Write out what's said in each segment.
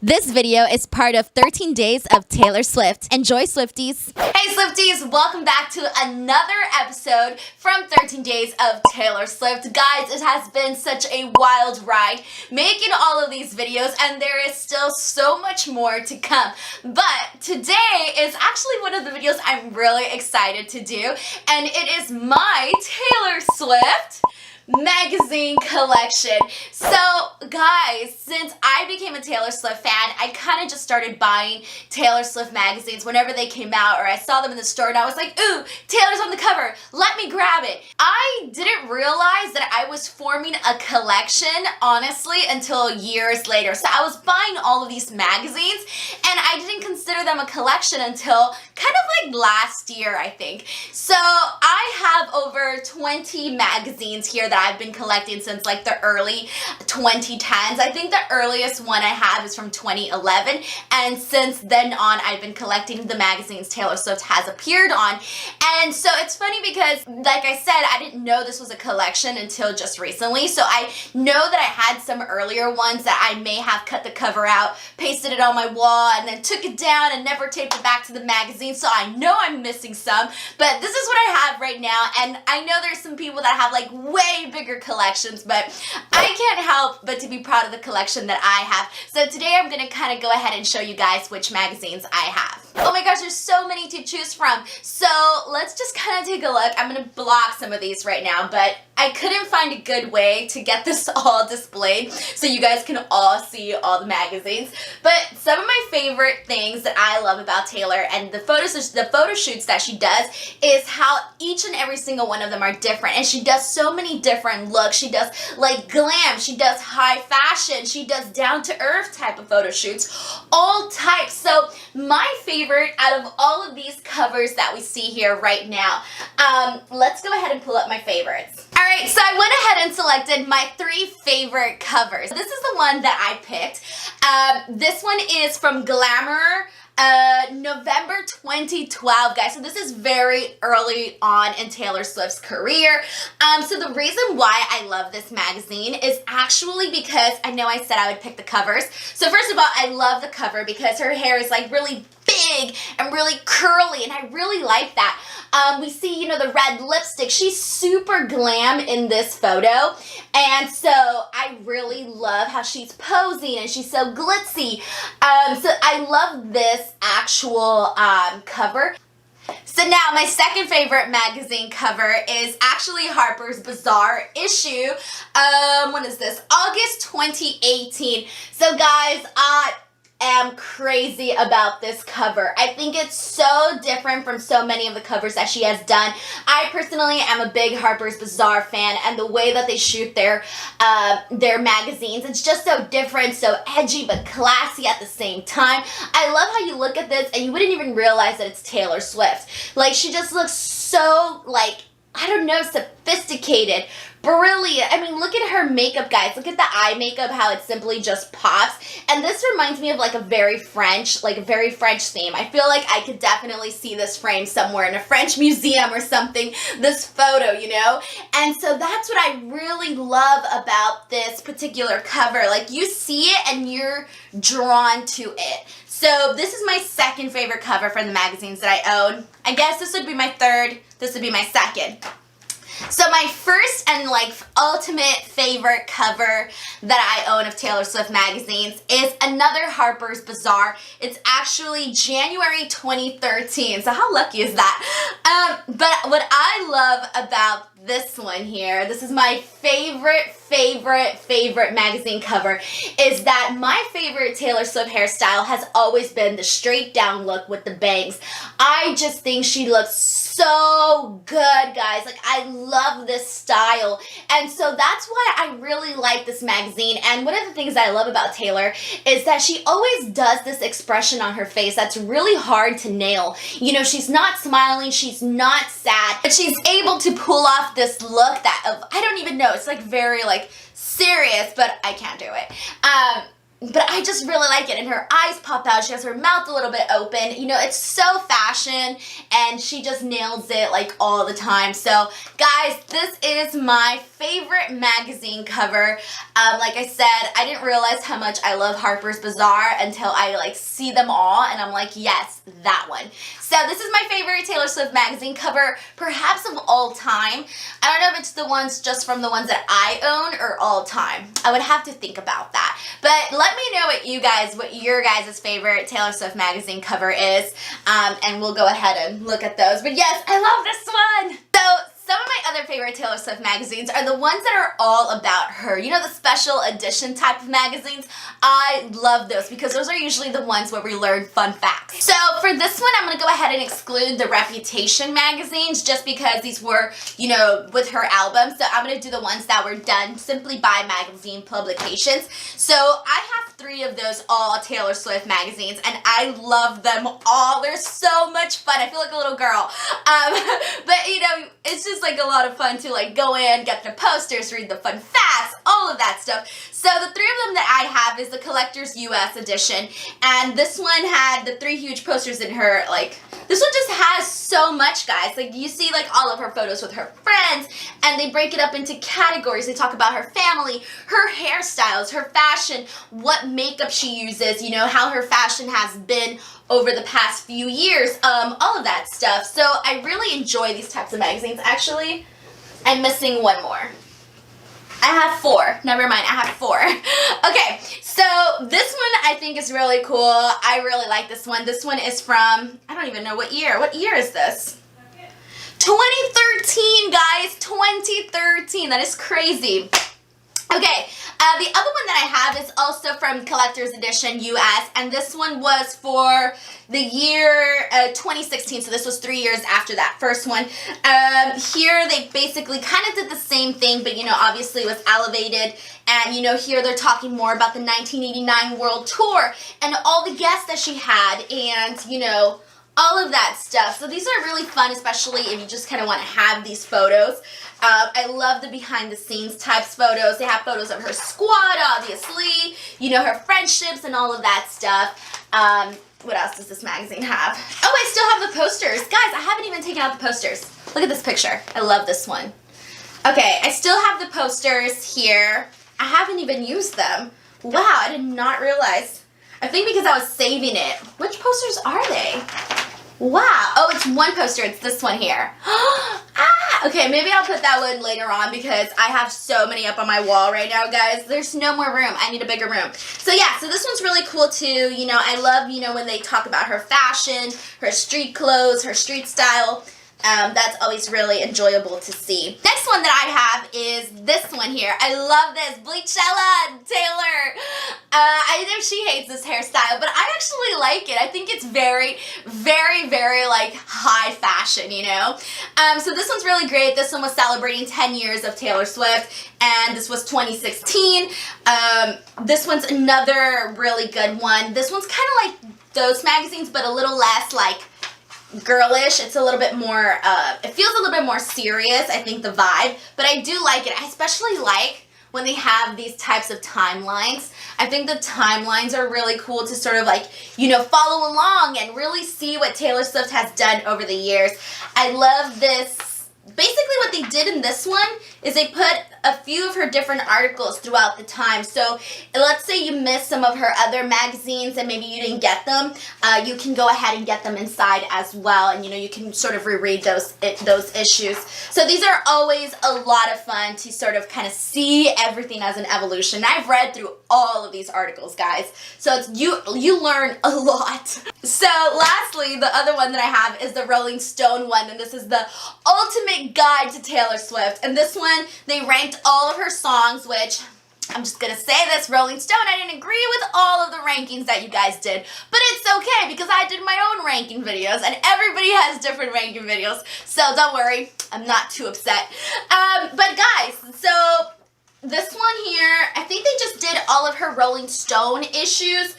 This video is part of 13 Days of Taylor Swift. Enjoy, Swifties! Hey Swifties, welcome back to another episode from 13 Days of Taylor Swift. Guys, it has been such a wild ride making all of these videos, and there is still so much more to come. But today is actually one of the videos I'm really excited to do, and it is my Taylor Swift magazine collection. So guys, since I became a Taylor Swift fan, I kind of just started buying Taylor Swift magazines whenever they came out, or I saw them in the store and I was like, ooh, Taylor's on the cover, let me grab it. I didn't realize that I was forming a collection, honestly, until years later. So I was buying all of these magazines and I didn't consider them a collection until kind of like last year, I think. So I have over 20 magazines here that I've been collecting since like the early 2010s. I think the earliest one I have is from 2011, and since then on I've been collecting the magazines Taylor Swift has appeared on. And so it's funny because, like I said, I didn't know this was a collection until just recently. So I know that I had some earlier ones that I may have cut the cover out, pasted it on my wall, and then took it down and never taped it back to the magazine. So I know I'm missing some, but this is what I have right now. And I know there's some people that have like way bigger collections, but I can't help but to be proud of the collection that I have. So today I'm gonna kind of go ahead and show you guys which magazines I have. Oh my gosh, there's so many to choose from. So let's just kind of take a look. I'm gonna block some of these right now, but I couldn't find a good way to get this all displayed so you guys can all see all the magazines. But some of my favorite things that I love about Taylor and the photo shoots that she does is how each and every single one of them are different, and she does so many different looks. She does like glam, she does high fashion, she does down to earth type of photo shoots, all types. So my favorite out of all of these covers that we see here right now, let's go ahead and pull up my favorites. Alright, so I went ahead and selected my 3 favorite covers. This is the one that I picked. This one is from Glamour, November 2012, guys. So this is very early on in Taylor Swift's career. So the reason why I love this magazine is actually because I know I said I would pick the covers. So first of all, I love the cover because her hair is like really big and really curly, and I really like that. We see, you know, the red lipstick. She's super glam in this photo, and so I really love how she's posing and she's so glitzy. So I love this actual cover. So now my second favorite magazine cover is actually Harper's Bazaar issue. When is this? August 2018. So guys, I am crazy about this cover. I think it's so different from so many of the covers that she has done. I personally am a big Harper's Bazaar fan, and the way that they shoot their magazines, it's just so different, so edgy but classy at the same time. I love how you look at this and you wouldn't even realize that it's Taylor Swift. Like, she just looks so, like, I don't know, sophisticated, brilliant. I mean, look at her makeup, guys. Look at the eye makeup, how it simply just pops. And this reminds me of like a very French theme. I feel like I could definitely see this frame somewhere in a French museum or something, this photo, you know? And so that's what I really love about this particular cover. Like, you see it and you're drawn to it. So this is my second favorite cover from the magazines that I own. I guess this would be my third. This would be my second. So my first and like ultimate favorite cover that I own of Taylor Swift magazines is another Harper's Bazaar. It's actually January 2013. So how lucky is that? But what I love about this one here, this is my favorite magazine cover, is that my favorite Taylor Swift hairstyle has always been the straight down look with the bangs. I just think she looks so good, guys. Like, I love this style, and so that's why I really like this magazine. And one of the things that I love about Taylor is that she always does this expression on her face that's really hard to nail. You know, she's not smiling, she's not sad, but she's able to pull off this look that I don't even know, it's like very like serious, but I can't do it. but I just really like it, and her eyes pop out. She has her mouth a little bit open. You know, it's so fashion, and she just nails it like all the time. So guys, this is my favorite magazine cover. Like I said, I didn't realize how much I love Harper's Bazaar until I like see them all, and I'm like, yes, that one. So this is my favorite Taylor Swift magazine cover, perhaps of all time. I don't know if it's the ones just from the ones that I own or all time. I would have to think about that. But let me know what your guys' favorite Taylor Swift magazine cover is, and we'll go ahead and look at those. But yes, I love this one. So some of my other favorite Taylor Swift magazines are the ones that are all about her. You know, the special edition type of magazines? I love those because those are usually the ones where we learn fun facts. So for this one, I'm going to go ahead and exclude the Reputation magazines just because these were, you know, with her album. So I'm going to do the ones that were done simply by magazine publications. So I have 3 of those all Taylor Swift magazines, and I love them all. They're so much fun. I feel like a little girl. But, you know, it's just like a lot of fun to like go in, get the posters, read the fun facts, all of that stuff. So the 3 of them that I have is the Collector's US edition, and this one had the 3 huge posters in her. Like, this one just has so much, guys. Like, you see like all of her photos with her friends, and they break it up into categories. They talk about her family, her hairstyles, her fashion, what makeup she uses, you know, how her fashion has been over the past few years, all of that stuff. So I really enjoy these types of magazines. Actually, I'm missing one more. I have 4. Never mind, I have 4. Okay, so this one I think is really cool. I really like this one. This one is from, I don't even know what year. What year is this? 2013, guys. 2013. That is crazy. Okay, the other one that I have is also from Collector's Edition US, and this one was for the year 2016, so this was 3 years after that first one. Here they basically kind of did the same thing, but, you know, obviously it was elevated, and, you know, here they're talking more about the 1989 World Tour and all the guests that she had, and, you know, all of that stuff. So these are really fun, especially if you just kind of want to have these photos. I love the behind the scenes types photos. They have photos of her squad, obviously, you know, her friendships and all of that stuff. What else does this magazine have? Oh, I still have the posters. Guys, I haven't even taken out the posters. Look at this picture. I love this one. Okay, I still have the posters here. I haven't even used them. Wow, I did not realize. I think because I was saving it. Which posters are they? Wow. Oh, it's one poster. It's this one here. Okay, maybe I'll put that one later on because I have so many up on my wall right now, guys. There's no more room. I need a bigger room. So yeah, so this one's really cool too. You know, I love, you know, when they talk about her fashion, her street clothes, her street style. That's always really enjoyable to see. Next one that I have is this one here. I love this. Bleachella Taylor. I know she hates this hairstyle, but I actually like it. I think it's very, very, very like high fashion, you know? So this one's really great. This one was celebrating 10 years of Taylor Swift, and this was 2016. This one's another really good one. This one's kind of like those magazines, but a little less like girlish. It's a little bit more, it feels a little bit more serious, I think, the vibe, but I do like it. I especially like when they have these types of timelines. I think the timelines are really cool to sort of like, you know, follow along and really see what Taylor Swift has done over the years. I love this. Basically what they did in this one is they put a few of her different articles throughout the time. So let's say you missed some of her other magazines and maybe you didn't get them. You can go ahead and get them inside as well, and, you know, you can sort of reread those issues. So these are always a lot of fun to sort of kind of see everything as an evolution. I've read through all of these articles, guys. So it's, you learn a lot. So lastly, the other one that I have is the Rolling Stone one, and this is the ultimate guide to Taylor Swift. And this one, they ranked all of her songs, which, I'm just gonna say this, Rolling Stone, I didn't agree with all of the rankings that you guys did, but it's okay because I did my own ranking videos, and everybody has different ranking videos, so don't worry, I'm not too upset. But guys, so this one here, I think they just did all of her Rolling Stone issues.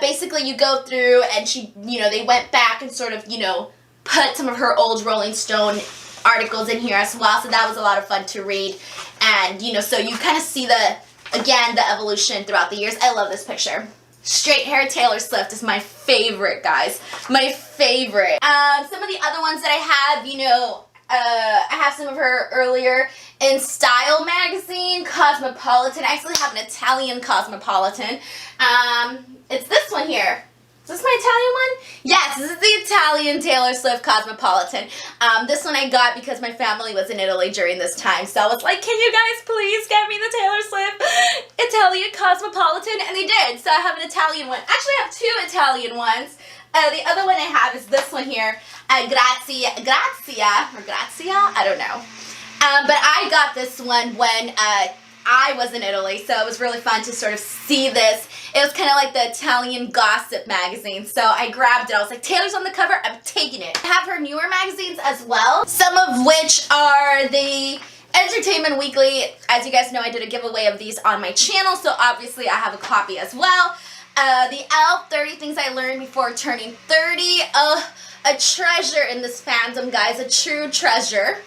Basically, you go through and she, you know, they went back and sort of, you know, put some of her old Rolling Stone articles in here as well, so that was a lot of fun to read. And, you know, so you kind of see the again, the evolution throughout the years. I love this picture. Straight hair Taylor Swift is my favorite, guys. My favorite. Some of the other ones that I have, you know, I have some of her earlier in Style magazine, Cosmopolitan. I actually have an Italian Cosmopolitan. It's this one here. Is this my Italian one? Yes, this is the Italian Taylor Swift Cosmopolitan. This one I got because my family was in Italy during this time. So I was like, can you guys please get me the Taylor Swift Italian Cosmopolitan? And they did. So I have an Italian one. Actually, I have two Italian ones. The other one I have is this one here. Grazia, I don't know. But I got this one when I was in Italy, so it was really fun to sort of see this. It was kind of like the Italian gossip magazine, so I grabbed it. I was like, Taylor's on the cover, I'm taking it. I have her newer magazines as well, some of which are the Entertainment Weekly. As you guys know, I did a giveaway of these on my channel, so obviously I have a copy as well. The ELF 30 Things I Learned Before Turning 30. A treasure in this fandom, guys, a true treasure.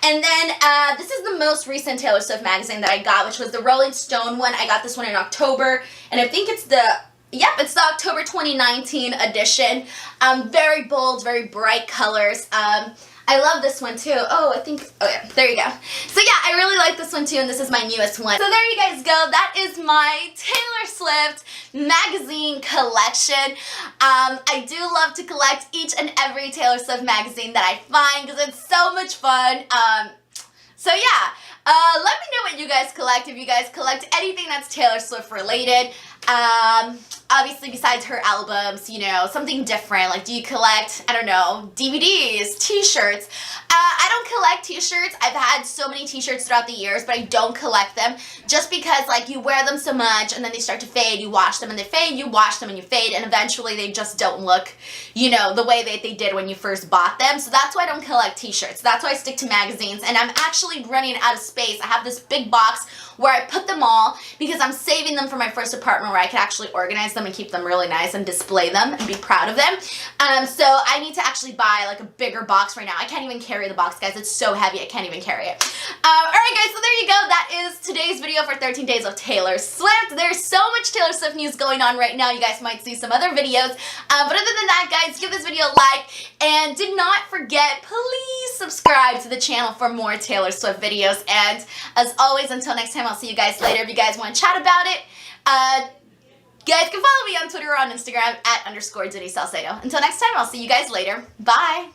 And then this is the most recent Taylor Swift magazine that I got, which was the Rolling Stone one. I got this one in October, and I think it's the October 2019 edition. Very bold, very bright colors. I love this one too. Oh yeah, there you go. So yeah, I really like this one too, and this is my newest one. So there you guys go. That is my Taylor Swift magazine collection. I do love to collect each and every Taylor Swift magazine that I find because it's so much fun. So yeah, let me know what you guys collect, if you guys collect anything that's Taylor Swift related. Obviously besides her albums, you know, something different. Like, do you collect, I don't know, DVDs, t-shirts? I don't collect t-shirts. I've had so many t-shirts throughout the years, but I don't collect them just because, like, you wear them so much and then they start to fade. You wash them and they fade, you wash them and you fade, and eventually they just don't look, you know, the way that they did when you first bought them. So that's why I don't collect t-shirts. That's why I stick to magazines, and I'm actually running out of space. I have this big box where I put them all because I'm saving them for my first apartment where I can actually organize them and keep them really nice and display them and be proud of them. So I need to actually buy like a bigger box right now. I can't even carry the box, guys. It's so heavy, I can't even carry it. Alright guys, so there you go. That is today's video for 13 Days of Taylor Swift. There's so much Taylor Swift news going on right now. You guys might see some other videos. But other than that, guys, give this video a like. And do not forget, please subscribe to the channel for more Taylor Swift videos. And as always, until next time, I'll see you guys later. If you guys want to chat about it, you guys can follow me on Twitter or on Instagram at _Denise Salcedo. Until next time, I'll see you guys later. Bye!